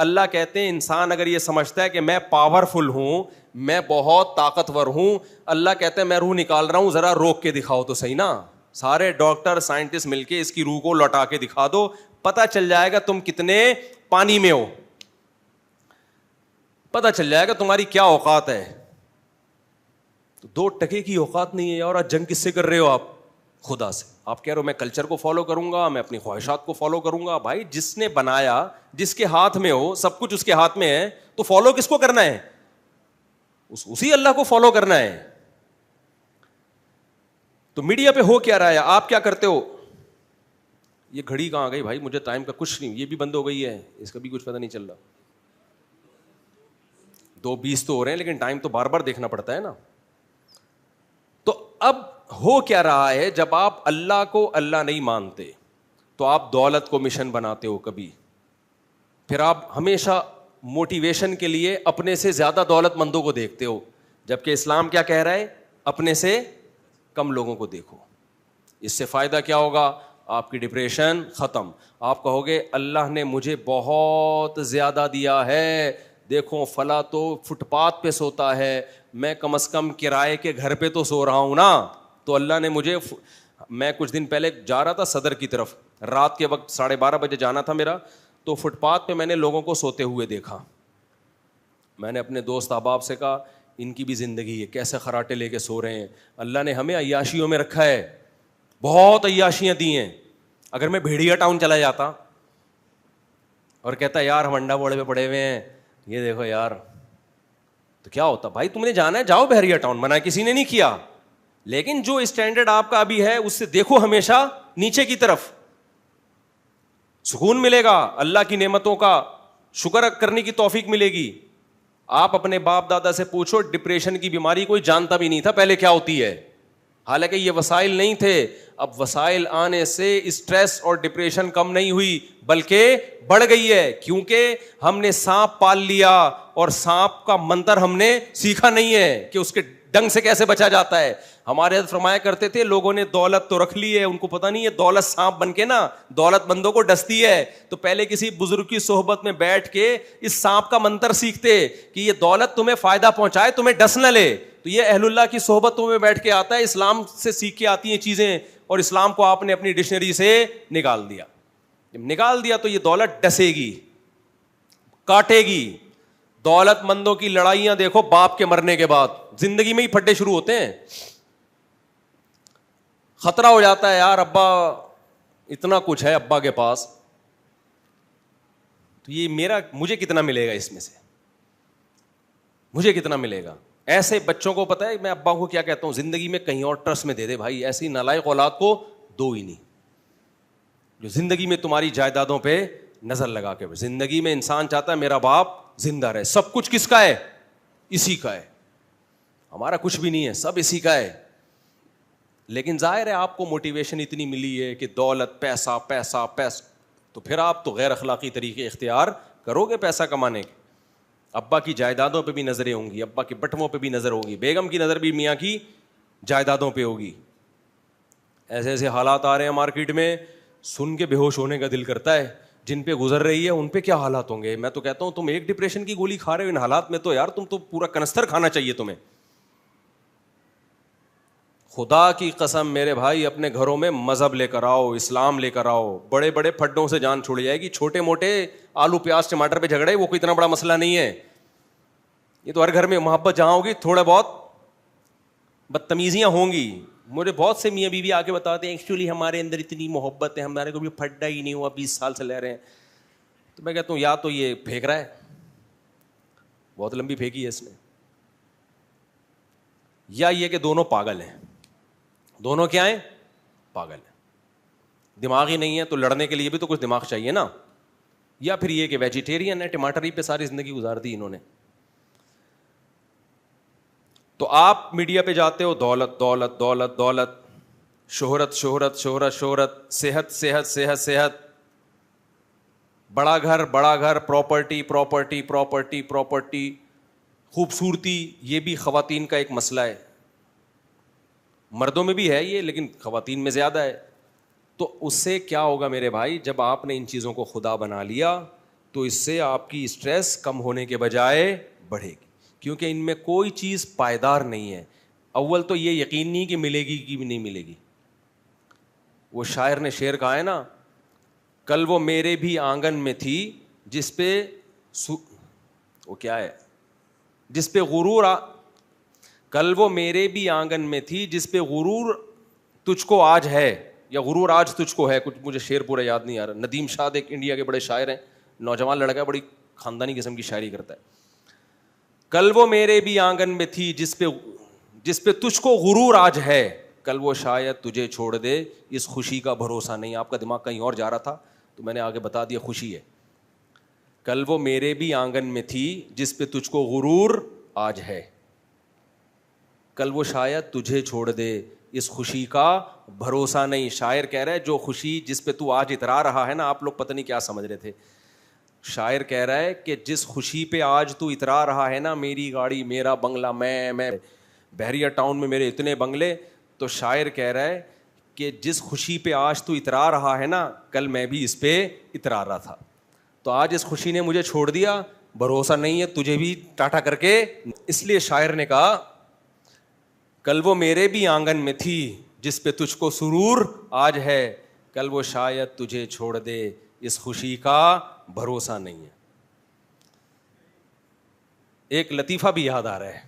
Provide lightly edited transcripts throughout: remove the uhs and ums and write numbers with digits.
اللہ کہتے ہیں انسان اگر یہ سمجھتا ہے کہ میں پاورفل ہوں, میں بہت طاقتور ہوں, اللہ کہتے ہیں میں روح نکال رہا ہوں, ذرا روک کے دکھاؤ تو صحیح نا. سارے ڈاکٹر سائنٹسٹ مل کے اس کی روح کو لوٹا کے دکھا دو, پتہ چل جائے گا تم کتنے پانی میں ہو, پتہ چل جائے گا تمہاری کیا اوقات ہے. تو 2 ٹکے کی اوقات نہیں ہے. اور آج جنگ کس سے کر رہے ہو آپ؟ خدا سے. آپ کہہ رہے ہو میں کلچر کو فالو کروں گا, میں اپنی خواہشات کو فالو کروں گا. بھائی جس نے بنایا, جس کے ہاتھ میں ہو, سب کچھ اس کے ہاتھ میں ہے, تو فالو کس کو کرنا ہے؟ اسی اللہ کو فالو کرنا ہے. تو میڈیا پہ ہو کیا رہا ہے, آپ کیا کرتے ہو؟ یہ گھڑی کہاں گئی بھائی؟ مجھے ٹائم کا کچھ نہیں, یہ بھی بند ہو گئی ہے, اس کا بھی کچھ پتہ نہیں چل رہا. 2:20 تو ہو رہے ہیں, لیکن ٹائم تو بار بار دیکھنا پڑتا ہے نا. تو اب ہو کیا رہا ہے, جب آپ اللہ کو اللہ نہیں مانتے تو آپ دولت کو مشن بناتے ہو کبھی, پھر آپ ہمیشہ موٹیویشن کے لیے اپنے سے زیادہ دولت مندوں کو دیکھتے ہو, جبکہ اسلام کیا کہہ رہا ہے؟ اپنے سے کم لوگوں کو دیکھو. اس سے فائدہ کیا ہوگا؟ آپ کی ڈپریشن ختم. آپ کہو گے اللہ نے مجھے بہت زیادہ دیا ہے, دیکھو فلاں تو فٹ پاتھ پہ سوتا ہے, میں کم از کم کرائے کے گھر پہ تو سو رہا ہوں نا. تو اللہ نے مجھے, میں کچھ دن پہلے جا رہا تھا صدر کی طرف, رات کے وقت 12:30 بجے جانا تھا میرا, تو فٹ پاتھ پہ میں نے لوگوں کو سوتے ہوئے دیکھا. میں نے اپنے دوست احباب سے کہا ان کی بھی زندگی ہے, کیسے خراٹے لے کے سو رہے ہیں. اللہ نے ہمیں عیاشیوں میں رکھا ہے, بہت عیاشیاں دی ہیں. اگر میں بھیڑیا ٹاؤن چلا جاتا اور کہتا یار ہم انڈا بوڑے پہ پڑے ہوئے ہیں, یہ دیکھو یار, تو کیا ہوتا؟ بھائی تم نے جانا ہے جاؤ بحریہ ٹاؤن, منع کسی نے نہیں کیا, لیکن جو اسٹینڈرڈ آپ کا ابھی ہے اس سے دیکھو ہمیشہ نیچے کی طرف, سکون ملے گا, اللہ کی نعمتوں کا شکر کرنے کی توفیق ملے گی. آپ اپنے باپ دادا سے پوچھو, ڈپریشن کی بیماری کوئی جانتا بھی نہیں تھا پہلے کیا ہوتی ہے, حالانکہ یہ وسائل نہیں تھے. اب وسائل آنے سے اسٹریس اور ڈپریشن کم نہیں ہوئی بلکہ بڑھ گئی ہے, کیونکہ ہم نے سانپ پال لیا اور سانپ کا منتر ہم نے سیکھا نہیں ہے کہ اس کے ڈنگ سے کیسے بچا جاتا ہے. ہمارے حضرت فرمایا کرتے تھے لوگوں نے دولت تو رکھ لی ہے, ان کو پتہ نہیں ہے دولت سانپ بن کے نا دولت مندوں کو ڈستی ہے. تو پہلے کسی بزرگ کی صحبت میں بیٹھ کے اس سانپ کا منتر سیکھتے کہ یہ دولت تمہیں فائدہ پہنچائے, تمہیں ڈس نہ لے. تو یہ اہل اللہ کی صحبتوں میں بیٹھ کے آتا ہے, اسلام سے سیکھ کے آتی ہیں چیزیں, اور اسلام کو آپ نے اپنی ڈکشنری سے نکال دیا. جب نکال دیا تو یہ دولت ڈسے گی, کاٹے گی. دولت مندوں کی لڑائیاں دیکھو باپ کے مرنے کے بعد زندگی میں ہی پھڈے شروع ہوتے ہیں. خطرہ ہو جاتا ہے یار ابا اتنا کچھ ہے ابا کے پاس, تو یہ مجھے کتنا ملے گا اس میں سے, مجھے کتنا ملے گا. ایسے بچوں کو پتہ ہے میں ابا کو کیا کہتا ہوں, زندگی میں کہیں اور ٹرسٹ میں دے دے بھائی, ایسی نالائق اولاد کو دو ہی نہیں جو زندگی میں تمہاری جائیدادوں پہ نظر لگا کے. زندگی میں انسان چاہتا ہے میرا باپ زندہ رہے, سب کچھ کس کا ہے؟ اسی کا ہے. ہمارا کچھ بھی نہیں ہے, سب اسی کا ہے. لیکن ظاہر ہے آپ کو موٹیویشن اتنی ملی ہے کہ دولت, پیسہ پیسہ پیسہ, تو پھر آپ تو غیر اخلاقی طریقے اختیار کرو گے پیسہ کمانے کے. ابا کی جائیدادوں پہ بھی نظریں ہوں گی, ابا کے بٹووں پہ بھی نظر ہوگی, بیگم کی نظر بھی میاں کی جائیدادوں پہ ہوگی. ایسے ایسے حالات آ رہے ہیں مارکیٹ میں, سن کے بے ہوش ہونے کا دل کرتا ہے. جن پہ گزر رہی ہے ان پہ کیا حالات ہوں گے. میں تو کہتا ہوں تم ایک ڈپریشن کی گولی کھا رہے ہو ان حالات میں, تو یار تم تو پورا کنستر کھانا چاہیے تمہیں. خدا کی قسم میرے بھائی, اپنے گھروں میں مذہب لے کر آؤ, اسلام لے کر آؤ. بڑے بڑے پھڈوں سے جان چھوڑ جائے گی. چھوٹے موٹے آلو پیاز ٹماٹر پہ جھگڑے وہ کوئی اتنا بڑا مسئلہ نہیں ہے. یہ تو ہر گھر میں محبت جہاں ہوگی تھوڑا بہت بدتمیزیاں ہوں گی. مجھے بہت سے میاں بیوی آ کے بتاتے ہیں ایکچولی ہمارے اندر اتنی محبت ہے, ہمارے کو بھی پھڈا ہی نہیں ہوا, 20 سال سے لے رہے ہیں. تو میں کہتا ہوں یا تو یہ پھینک رہا ہے, بہت لمبی پھینکی ہے اس نے, یا یہ کہ دونوں پاگل ہیں. دونوں کیا ہیں؟ پاگل ہیں. دماغ ہی نہیں ہے تو لڑنے کے لیے بھی تو کچھ دماغ چاہیے نا. یا پھر یہ کہ ویجیٹیرین ہے, ٹماٹر ہی پہ ساری زندگی گزار دی انہوں نے. تو آپ میڈیا پہ جاتے ہو, دولت دولت دولت دولت, شہرت شہرت شہرت شہرت, صحت صحت صحت صحت, بڑا گھر پراپرٹی پراپرٹی پراپرٹی پراپرٹی, خوبصورتی. یہ بھی خواتین کا ایک مسئلہ ہے, مردوں میں بھی ہے یہ لیکن خواتین میں زیادہ ہے. تو اس سے کیا ہوگا میرے بھائی, جب آپ نے ان چیزوں کو خدا بنا لیا تو اس سے آپ کی اسٹریس کم ہونے کے بجائے بڑھے گی, کیونکہ ان میں کوئی چیز پائیدار نہیں ہے. اول تو یہ یقین نہیں کہ ملے گی کہ نہیں ملے گی. وہ شاعر نے شعر کہا ہے نا, کل وہ میرے بھی آنگن میں تھی جس پہ وہ کیا ہے, جس پہ غرور کل وہ میرے بھی آنگن میں تھی جس پہ غرور تجھ کو آج ہے, یا غرور آج تجھ کو ہے, کچھ مجھے شعر پورا یاد نہیں آ رہا. ندیم شاد ایک انڈیا کے بڑے شاعر ہیں, نوجوان لڑکا, بڑی خاندانی قسم کی شاعری کرتا ہے. کل وہ میرے بھی آنگن میں تھی جس پہ تجھ کو غرور آج ہے, کل وہ شاید تجھے چھوڑ دے اس خوشی کا بھروسہ نہیں. آپ کا دماغ کہیں اور جا رہا تھا تو میں نے آگے بتا دیا, خوشی ہے. کل وہ میرے بھی آنگن میں تھی جس پہ تجھ کو غرور آج ہے, کل وہ شاید تجھے چھوڑ دے اس خوشی کا بھروسہ نہیں. شاعر کہہ رہا ہے جو خوشی جس پہ تو آج اترا رہا ہے نا, آپ لوگ پتہ نہیں کیا سمجھ رہے تھے. شاعر کہہ رہا ہے کہ جس خوشی پہ آج تو اترا رہا ہے نا, میری گاڑی, میرا بنگلہ, میں بحریہ ٹاؤن میں میرے اتنے بنگلے, تو شاعر کہہ رہا ہے کہ جس خوشی پہ آج تو اترا رہا ہے نا, کل میں بھی اس پہ اترا رہا تھا, تو آج اس خوشی نے مجھے چھوڑ دیا, بھروسہ نہیں ہے تجھے بھی ٹاٹا کر کے. اس لیے شاعر نے کہا کل وہ میرے بھی آنگن میں تھی جس پہ تجھ کو سرور آج ہے, کل وہ شاید تجھے چھوڑ دے اس خوشی کا بھروسہ نہیں ہے. ایک لطیفہ بھی یاد آ رہا ہے,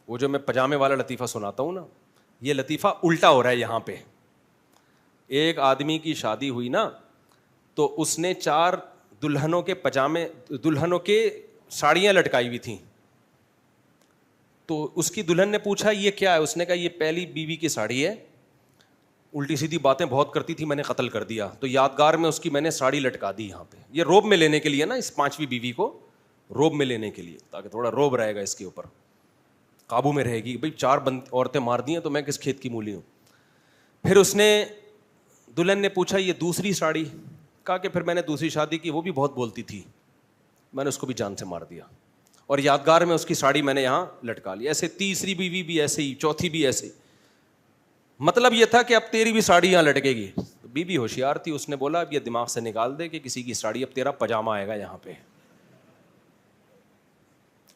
وہ جو میں پجامے والا لطیفہ سناتا ہوں نا, یہ لطیفہ الٹا ہو رہا ہے یہاں پہ. ایک آدمی کی شادی ہوئی نا, تو اس نے 4 دلہنوں کے پجامے, دلہنوں کے ساڑیاں لٹکائی ہوئی تھیں. تو اس کی دلہن نے پوچھا یہ کیا ہے, اس نے کہا یہ پہلی بیوی کی ساڑی ہے, الٹی سیدھی باتیں بہت کرتی تھی, میں نے قتل کر دیا, تو یادگار میں اس کی میں نے ساڑی لٹکا دی یہاں پہ. یہ روب میں لینے کے لیے نا, اس 5ویں بیوی کو روب میں لینے کے لیے, تاکہ تھوڑا روب رہے گا اس کے اوپر, قابو میں رہے گی. بھائی 4 عورتیں مار دی ہیں تو میں کس کھیت کی مولی ہوں. پھر اس نے دلہن نے پوچھا یہ دوسری ساڑی, کہا کہ پھر میں نے دوسری شادی کی, وہ بھی بہت بولتی تھی, میں نے اس کو بھی جان سے مار دیا, اور یادگار میں اس کی ساڑی میں نے یہاں لٹکا لی. ایسے تیسری بیوی بھی ایسے ہی, چوتھی بھی ایسے ہی. مطلب یہ تھا کہ اب تیری بھی ساڑی یہاں لٹکے گی. بیوی ہوشیار تھی, اس نے بولا اب یہ دماغ سے نکال دے کہ کسی کی ساڑی, اب تیرا پجامہ آئے گا یہاں پہ.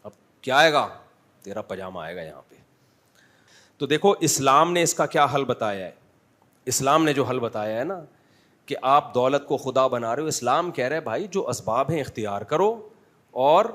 اب کیا آئے گا, تیرا پجامہ آئے گا یہاں پہ. تو دیکھو اسلام نے اس کا کیا حل بتایا ہے. اسلام نے جو حل بتایا ہے نا کہ آپ دولت کو خدا بنا رہے ہو, اسلام کہہ رہے بھائی جو اسباب ہیں اختیار کرو, اور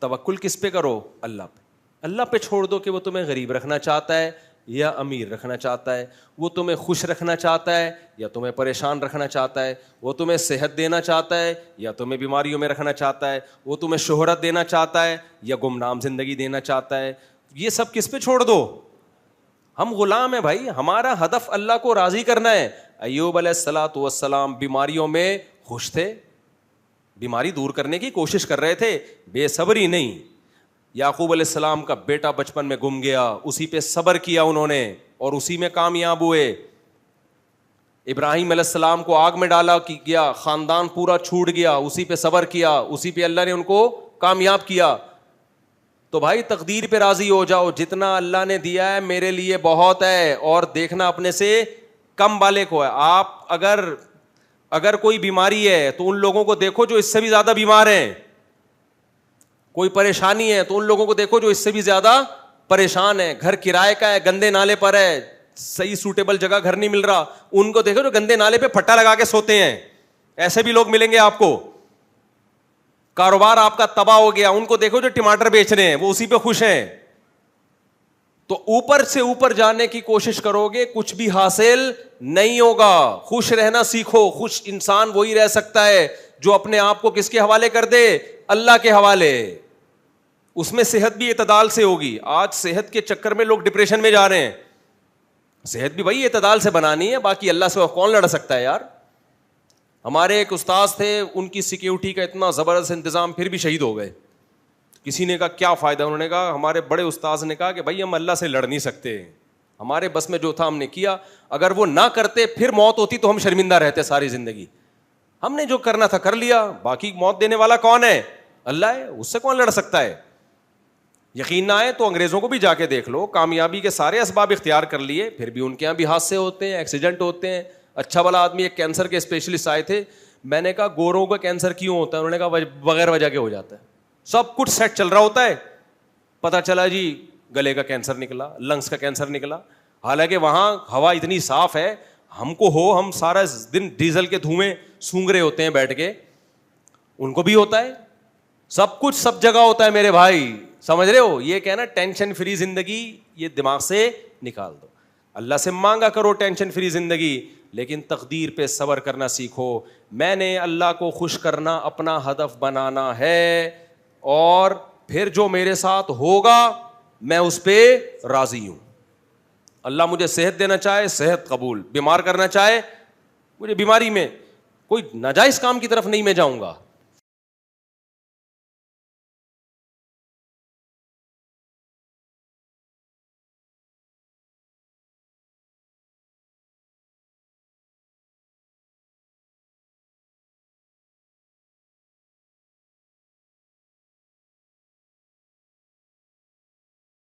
توکل کس پہ کرو, اللہ پہ. اللہ پہ چھوڑ دو کہ وہ تمہیں غریب رکھنا چاہتا ہے یا امیر رکھنا چاہتا ہے, وہ تمہیں خوش رکھنا چاہتا ہے یا تمہیں پریشان رکھنا چاہتا ہے, وہ تمہیں صحت دینا چاہتا ہے یا تمہیں بیماریوں میں رکھنا چاہتا ہے, وہ تمہیں شہرت دینا چاہتا ہے یا گمنام زندگی دینا چاہتا ہے. یہ سب کس پہ چھوڑ دو, ہم غلام ہیں بھائی, ہمارا ہدف اللہ کو راضی کرنا ہے. ایوب علیہ الصلوۃ والسلام بیماریوں میں خوش تھے, بیماری دور کرنے کی کوشش کر رہے تھے, بے صبری نہیں. یعقوب علیہ السلام کا بیٹا بچپن میں گم گیا, اسی پہ صبر کیا انہوں نے اور اسی میں کامیاب ہوئے. ابراہیم علیہ السلام کو آگ میں ڈالا گیا, خاندان پورا چھوٹ گیا, اسی پہ صبر کیا, اسی پہ اللہ نے ان کو کامیاب کیا. تو بھائی تقدیر پہ راضی ہو جاؤ, جتنا اللہ نے دیا ہے میرے لیے بہت ہے, اور دیکھنا اپنے سے کم والے کو ہے. آپ اگر کوئی بیماری ہے تو ان لوگوں کو دیکھو جو اس سے بھی زیادہ بیمار ہیں, کوئی پریشانی ہے تو ان لوگوں کو دیکھو جو اس سے بھی زیادہ پریشان ہے. گھر کرائے کا ہے, گندے نالے پر ہے, صحیح سوٹیبل جگہ گھر نہیں مل رہا, ان کو دیکھو جو گندے نالے پہ پھٹا لگا کے سوتے ہیں. ایسے بھی لوگ ملیں گے آپ کو. کاروبار آپ کا تباہ ہو گیا, ان کو دیکھو جو ٹماٹر بیچ رہے ہیں, وہ اسی پہ خوش ہیں. تو اوپر سے اوپر جانے کی کوشش کرو گے, کچھ بھی حاصل نہیں ہوگا. خوش رہنا سیکھو. خوش انسان وہی رہ سکتا ہے جو اپنے آپ کو کس کے حوالے کر دے, اللہ کے حوالے. اس میں صحت بھی اعتدال سے ہوگی. آج صحت کے چکر میں لوگ ڈپریشن میں جا رہے ہیں. صحت بھی بھائی اعتدال سے بنانی ہے, باقی اللہ سے کون لڑ سکتا ہے یار. ہمارے ایک استاذ تھے, ان کی سیکیورٹی کا اتنا زبردست انتظام, پھر بھی شہید ہو گئے. کسی نے کہا کیا فائدہ, انہوں نے کہا, ہمارے بڑے استاذ نے کہا کہ بھائی ہم اللہ سے لڑ نہیں سکتے, ہمارے بس میں جو تھا ہم نے کیا, اگر وہ نہ کرتے پھر موت ہوتی تو ہم شرمندہ رہتے ساری زندگی. ہم نے جو کرنا تھا کر لیا, باقی موت دینے والا کون ہے, اللہ ہے, اس سے کون لڑ سکتا ہے. یقین نہ آئے تو انگریزوں کو بھی جا کے دیکھ لو, کامیابی کے سارے اسباب اختیار کر لیے, پھر بھی ان کے یہاں بھی حادثے ہوتے ہیں, ایکسیڈنٹ ہوتے ہیں. اچھا والا آدمی, ایک کینسر کے اسپیشلسٹ آئے تھے, میں نے کہا گوروں کا کینسر کیوں ہوتا ہے؟ انہوں نے کہا بغیر وجہ کے ہو جاتا ہے, سب کچھ سیٹ چل رہا ہوتا ہے, پتا چلا جی گلے کا کینسر نکلا, لنگس کا کینسر نکلا, حالانکہ وہاں ہوا اتنی صاف ہے, ہم کو ہو, ہم سارا دن ڈیزل کے دھوئیں سونگ رہے ہوتے ہیں بیٹھ کے, ان کو بھی ہوتا ہے. سب کچھ سب جگہ ہوتا ہے میرے بھائی, سمجھ رہے ہو؟ یہ کہنا ٹینشن فری زندگی یہ دماغ سے نکال دو. اللہ سے مانگا کرو ٹینشن فری زندگی, لیکن تقدیر پہ صبر کرنا سیکھو. میں نے اللہ کو خوش کرنا اپنا ہدف بنانا ہے, اور پھر جو میرے ساتھ ہوگا میں اس پہ راضی ہوں. اللہ مجھے صحت دینا چاہے صحت قبول, بیمار کرنا چاہے مجھے بیماری میں, کوئی ناجائز کام کی طرف نہیں میں جاؤں گا.